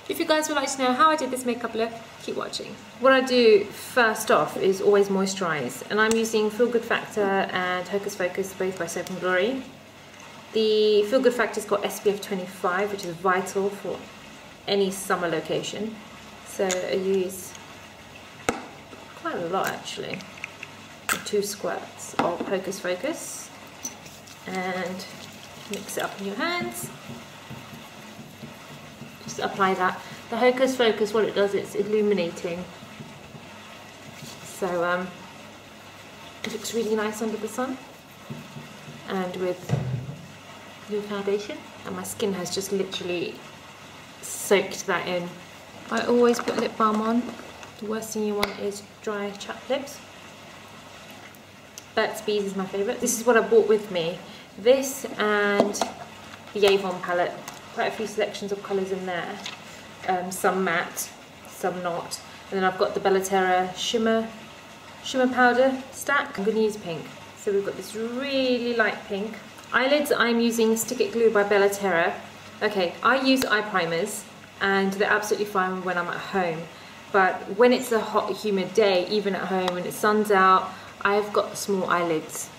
If you guys would like to know how I did this makeup look, keep watching. What I do first off is always moisturise, and I'm using Feel Good Factor and Hocus Focus, both by Soap & Glory. The Feel Good Factor's got SPF 25, which is vital for any summer location. So I use quite a lot actually. 2 squirts of Hocus Focus and mix it up in your hands. Just apply that. The Hocus Focus, what it does, it's illuminating. So it looks really nice under the sun and with blue foundation, and my skin has just literally soaked that in. I always put lip balm on. The worst thing you want is dry chapped lips. Burt's Bees is my favourite. This is what I brought with me. This and the Avon palette. Quite a few selections of colours in there. Some matte, some not. And then I've got the Terra Shimmer Powder stack. I'm going to use pink. So we've got this really light pink. Eyelids, I'm using Stick It Glue by Terra. Okay, I use eye primers and they're absolutely fine when I'm at home. But when it's a hot, humid day, even at home, when the sun's out, I've got small eyelids.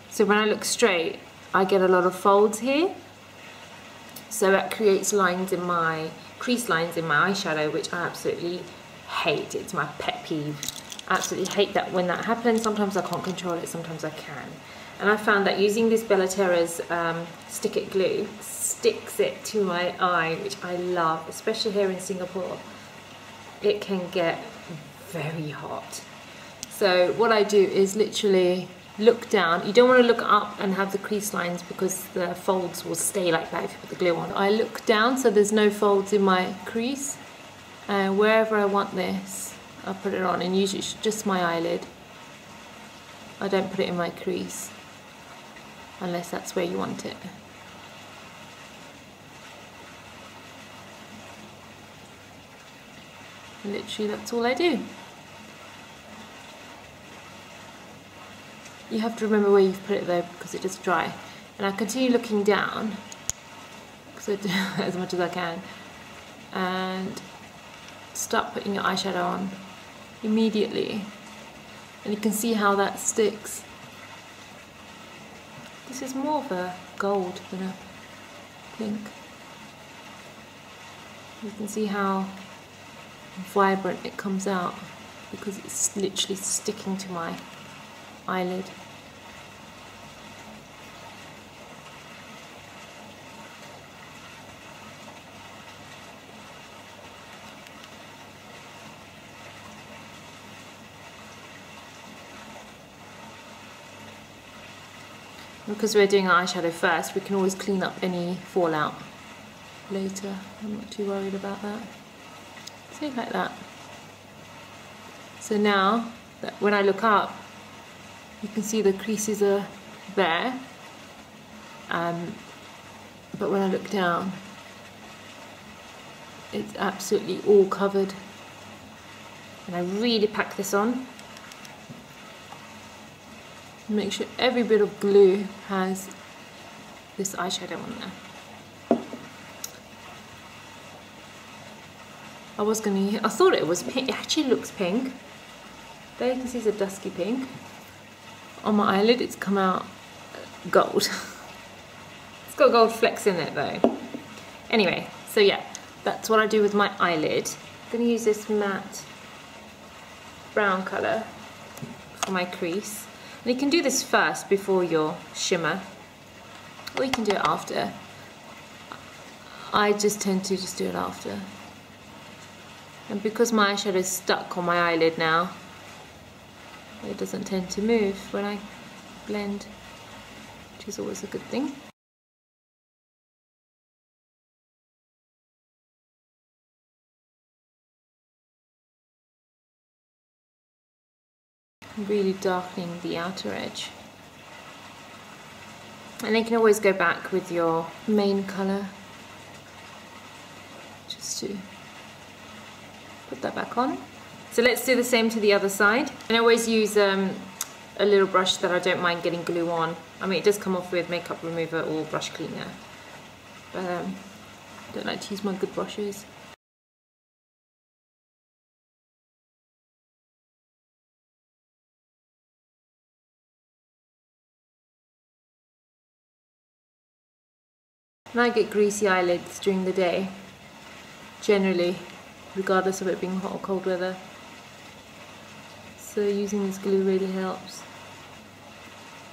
So when I look straight, I get a lot of folds here. So that creates lines in my, crease lines in my eyeshadow, which I absolutely hate. It's my pet peeve. I absolutely hate that when that happens. Sometimes I can't control it, sometimes I can. And I found that using this Terra's Stick It Glue sticks it to my eye, which I love, especially here in Singapore. It can get very hot. So what I do is literally look down. You don't want to look up and have the crease lines because the folds will stay like that if you put the glue on. I look down so there's no folds in my crease, and wherever I want this, I'll put it on, and usually it's just my eyelid. I don't put it in my crease unless that's where you want it. Literally, that's all I do. You have to remember where you've put it though, because it does dry. And I continue looking down, because I do as much as I can, and start putting your eyeshadow on immediately. And you can see how that sticks. This is more of a gold than a pink. You can see how vibrant it comes out because it's literally sticking to my eyelid. Because we're doing our eyeshadow first, we can always clean up any fallout later. I'm not too worried about that. See, like that. So now, when I look up, you can see the creases are there. But when I look down, it's absolutely all covered. And I really pack this on. Make sure every bit of glue has this eyeshadow on there. I thought it was pink. It actually looks pink. There you can see it's a dusky pink. On my eyelid it's come out gold. It's got gold flecks in it though. Anyway, so yeah, that's what I do with my eyelid. I'm going to use this matte brown colour for my crease. And you can do this first before your shimmer, or you can do it after. I just tend to just do it after. And because my eyeshadow is stuck on my eyelid now, it doesn't tend to move when I blend, which is always a good thing. Really darkening the outer edge. And then you can always go back with your main colour just to put that back on. So let's do the same to the other side. And I always use a little brush that I don't mind getting glue on. I mean, it does come off with makeup remover or brush cleaner, but Don't like to use my good brushes. And I get greasy eyelids during the day, generally, regardless of it being hot or cold weather. So using this glue really helps.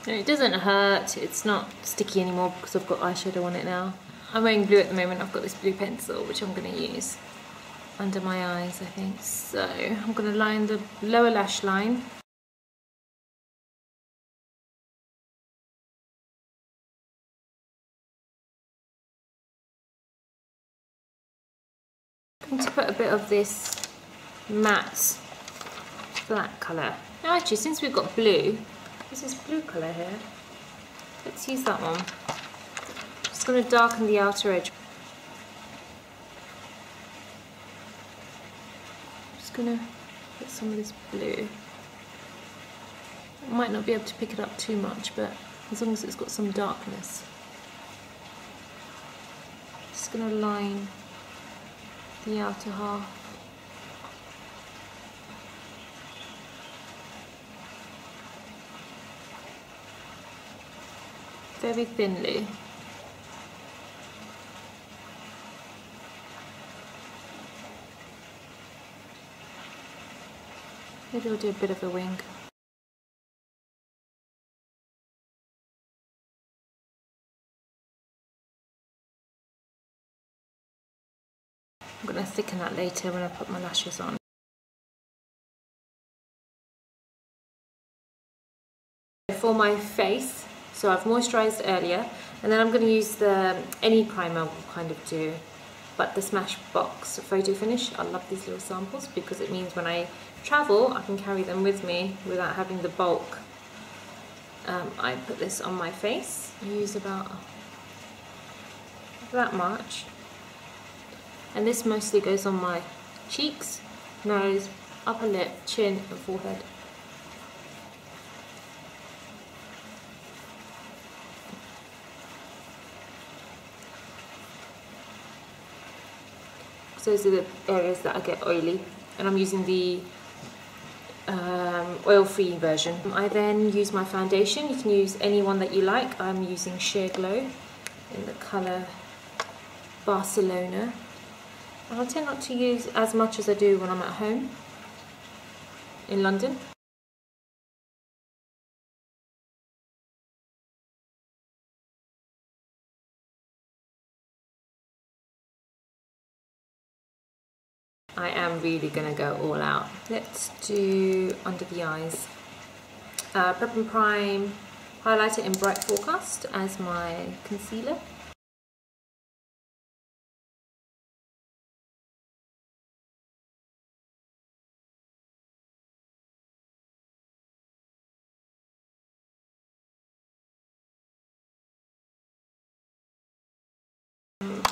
And it doesn't hurt, it's not sticky anymore because I've got eyeshadow on it now. I'm wearing blue at the moment. I've got this blue pencil which I'm going to use under my eyes, I think. So I'm going to line the lower lash line. I'm going to put a bit of this matte black colour. Now actually, since we've got blue, there's this blue colour here. Let's use that one. Just going to darken the outer edge. Just going to put some of this blue. I might not be able to pick it up too much, but as long as it's got some darkness. Just going to line the outer half. Very thinly. Maybe I'll do a bit of a wing. I'm going to thicken that later when I put my lashes on. For my face, so I've moisturised earlier, and then I'm going to use any primer will kind of do, but the Smashbox Photo Finish. I love these little samples because it means when I travel I can carry them with me without having the bulk. I put this on my face. I use about that much, and this mostly goes on my cheeks, nose, upper lip, chin and forehead. Those are the areas that I get oily, and I'm using the oil-free version. I then use my foundation. You can use any one that you like. I'm using Sheer Glow in the colour Barcelona. And I tend not to use as much as I do when I'm at home in London. I am really going to go all out. Let's do under the eyes. Prep and Prime Highlighter in Bright Forecast as my concealer.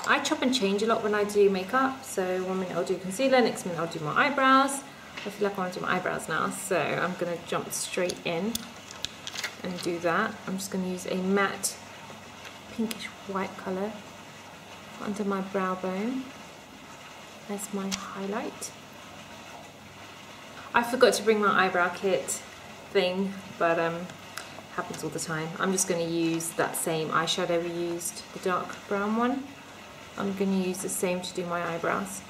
I chop and change a lot when I do makeup, so one minute I'll do concealer, next minute I'll do my eyebrows. I feel like I want to do my eyebrows now, so I'm going to jump straight in and do that. I'm just going to use a matte pinkish white colour under my brow bone as my highlight. I forgot to bring my eyebrow kit thing, but happens all the time. I'm just going to use that same eyeshadow we used, the dark brown one. I'm going to use the same to do my eyebrows.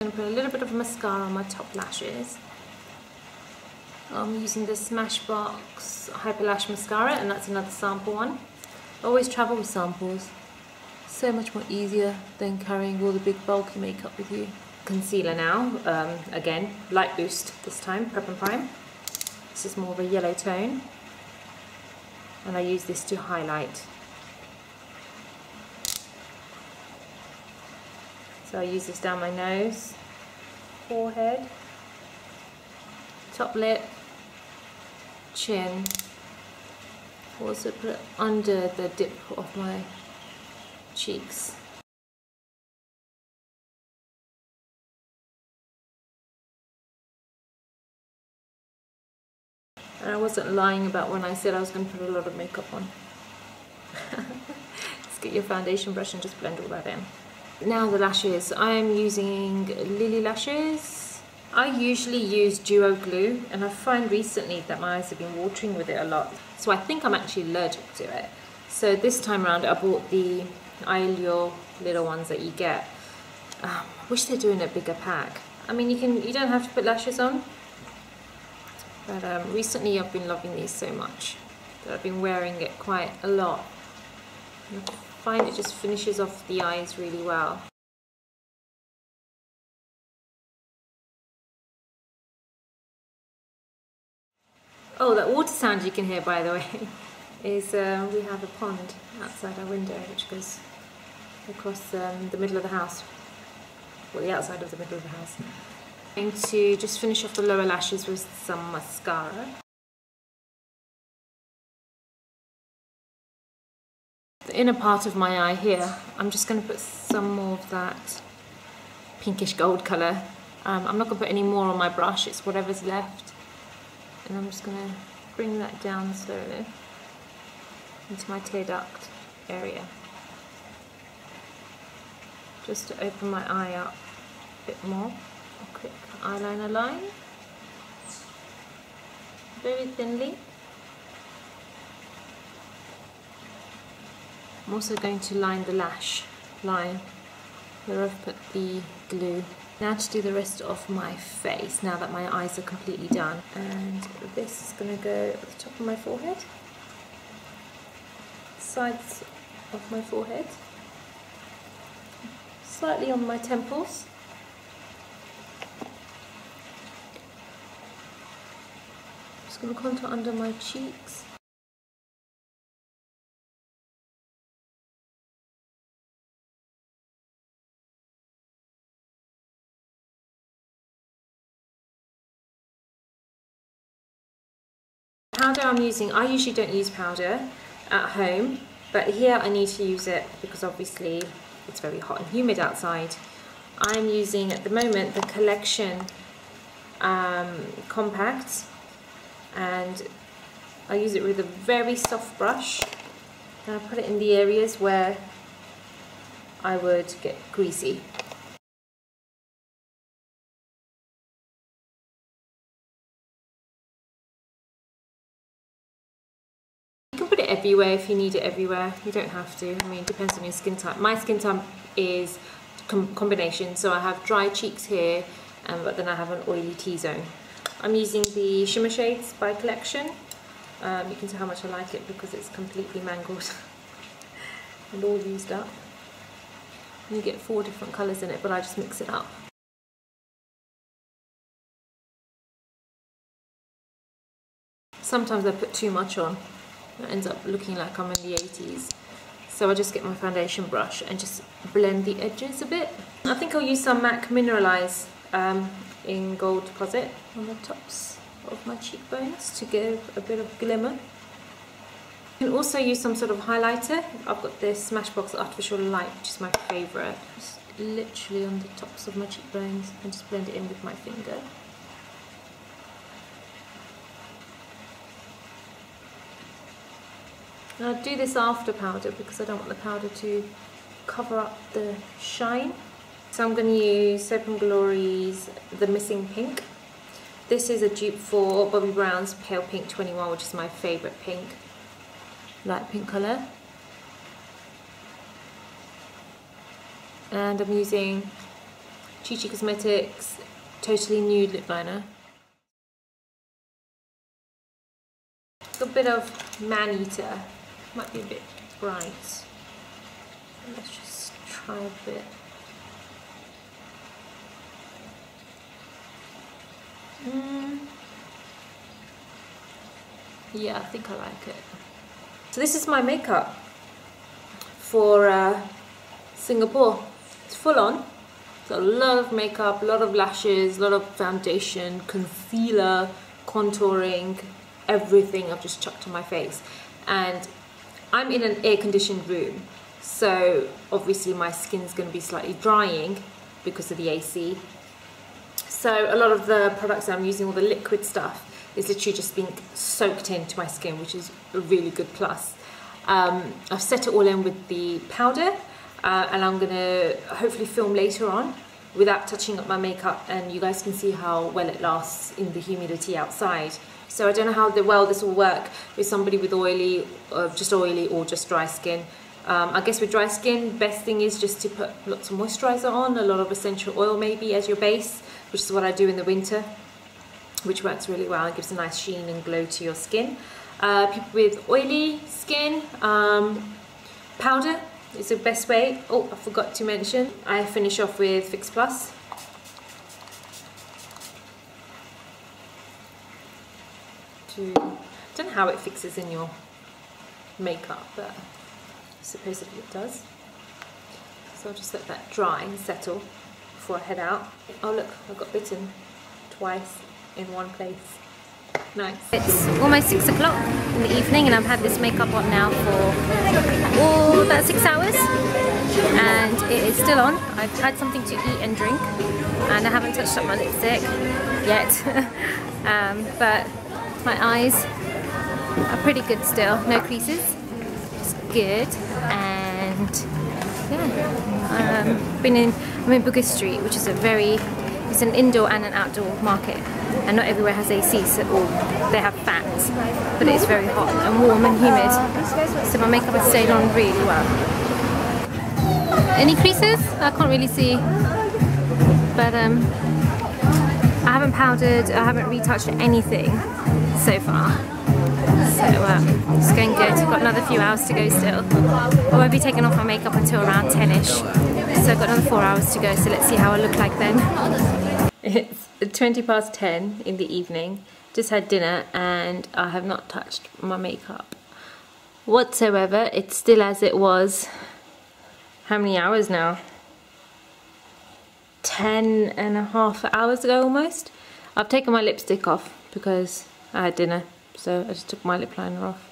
I'm going to put a little bit of mascara on my top lashes. I'm using the Smashbox Hyper Lash Mascara, and that's another sample one. I always travel with samples. So much more easier than carrying all the big bulky makeup with you. Concealer now, again, Light Boost this time, Prep and Prime. This is more of a yellow tone, and I use this to highlight. So So I use this down my nose, forehead, top lip, chin. Also put it under the dip of my cheeks. And I wasn't lying about when I said I was going to put a lot of makeup on. Let's get your foundation brush and just blend all that in. Now the lashes. I'm using Lily Lashes. I usually use duo glue, and I find recently that my eyes have been watering with it a lot. So I think I'm actually allergic to it. So this time around I bought the Eyelure little ones that you get. I wish they're doing a bigger pack. I mean, you don't have to put lashes on. But recently I've been loving these so much that I've been wearing it quite a lot. And I find it just finishes off the eyes really well. Oh, that water sound you can hear, by the way, is we have a pond outside our window which goes across the middle of the house, or the outside of the middle of the house. I'm going to just finish off the lower lashes with some mascara. The inner part of my eye here, I'm just going to put some more of that pinkish gold colour. I'm not going to put any more on my brush, it's whatever's left. And I'm just going to bring that down slowly into my tear duct area. Just to open my eye up a bit more. A quick eyeliner line, very thinly. I'm also going to line the lash line where I've put the glue. Now to do the rest of my face, now that my eyes are completely done. And this is going to go at the top of my forehead, sides of my forehead, slightly on my temples. Just going to contour under my cheeks. Powder I'm using, I usually don't use powder at home, but here I need to use it because obviously it's very hot and humid outside. I'm using at the moment the Collection Compact, and I use it with a very soft brush, and I put it in the areas where I would get greasy. You can put it everywhere if you need it everywhere. You don't have to. I mean, it depends on your skin type. My skin type is combination, so I have dry cheeks here, but then I have an oily T-zone. I'm using the Shimmer Shades by Collection. You can tell how much I like it because it's completely mangled and all used up. You get 4 different colours in it, but I just mix it up. Sometimes I put too much on. It ends up looking like I'm in the 80s. So I just get my foundation brush and just blend the edges a bit. I think I'll use some MAC Mineralize in Gold Deposit on the tops of my cheekbones to give a bit of glimmer. You can also use some sort of highlighter. I've got this Smashbox Artificial Light, which is my favourite. Just literally on the tops of my cheekbones and just blend it in with my finger. And I'll do this after powder because I don't want the powder to cover up the shine. So I'm going to use Soap & Glory's The Missing Pink. This is a dupe for Bobbi Brown's Pale Pink 21, which is my favourite pink, light pink colour. And I'm using Terra Cosmetics Totally Nude Lip Liner. A bit of Man-Eater. Might be a bit bright. Let's just try a bit. Yeah, I think I like it. So this is my makeup for Singapore. It's full on. So a lot of makeup, a lot of lashes, a lot of foundation, concealer, contouring, everything I've just chucked on my face. And I'm in an air-conditioned room, so obviously my skin's going to be slightly drying because of the AC. So a lot of the products that I'm using, all the liquid stuff, is literally just being soaked into my skin, which is a really good plus. I've set it all in with the powder, and I'm going to hopefully film later on without touching up my makeup, and you guys can see how well it lasts in the humidity outside. So I don't know how well this will work with somebody with oily or just dry skin. I guess with dry skin, best thing is just to put lots of moisturizer on, a lot of essential oil maybe as your base, which is what I do in the winter, which works really well. It gives a nice sheen and glow to your skin. People with oily skin, powder is the best way. Oh, I forgot to mention, I finish off with Fix Plus. I don't know how it fixes in your makeup, but supposedly it does. So I'll just let that dry and settle before I head out. Oh look, I got bitten twice in one place. Nice. It's almost 6 o'clock in the evening and I've had this makeup on now for about 6 hours and it is still on. I've had something to eat and drink and I haven't touched up my lipstick yet. But my eyes are pretty good still, no creases, it's good. And yeah, I'm in Booker Street, which is it's an indoor and an outdoor market, and not everywhere has AC, so they have fans, but it's very hot and warm and humid, so my makeup has stayed on really well. Any creases? I can't really see, but I haven't powdered, I haven't retouched anything so far, so it's going good. I've got another few hours to go still. I won't be taking off my makeup until around 10ish, so I've got another 4 hours to go, so let's see how I look like then. It's 20 past 10 in the evening, just had dinner and I have not touched my makeup whatsoever. It's still as it was, how many hours now? 10.5 hours ago almost. I've taken my lipstick off because I had dinner, so I just took my lip liner off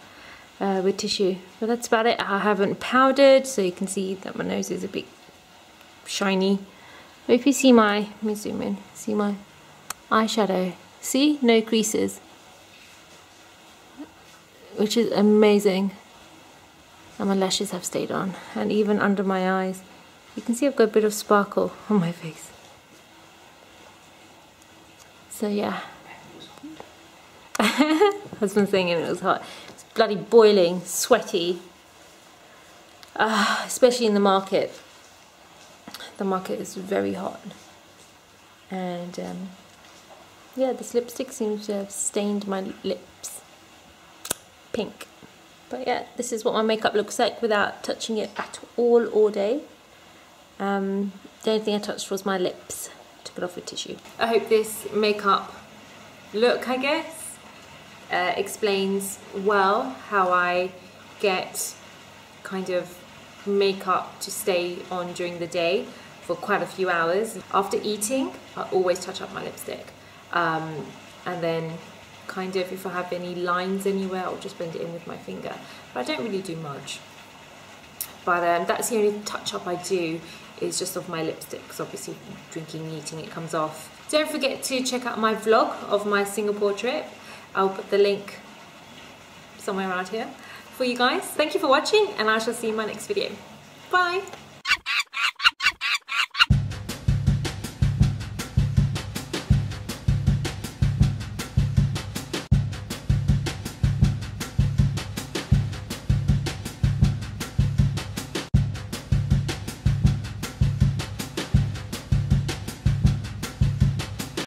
with tissue, but that's about it. I haven't powdered, so you can see that my nose is a bit shiny. But if you see let me zoom in, see my eyeshadow, see, no creases, which is amazing, and my lashes have stayed on, and even under my eyes you can see I've got a bit of sparkle on my face. So yeah, husband's saying it was hot. It's bloody boiling, sweaty, especially in the market. The market is very hot, and yeah, this lipstick seems to have stained my lips pink. But yeah, this is what my makeup looks like without touching it at all day. The only thing I touched was my lips. Took it off with tissue. I hope this makeup look, I guess, explains well how I get kind of makeup to stay on during the day for quite a few hours. After eating, I always touch up my lipstick, and then kind of if I have any lines anywhere, I'll just blend it in with my finger, but I don't really do much. But that's the only touch up I do, is just of my lipstick, because obviously drinking and eating it comes off. Don't forget to check out my vlog of my Singapore trip. I'll put the link somewhere around here for you guys. Thank you for watching, and I shall see you in my next video. Bye!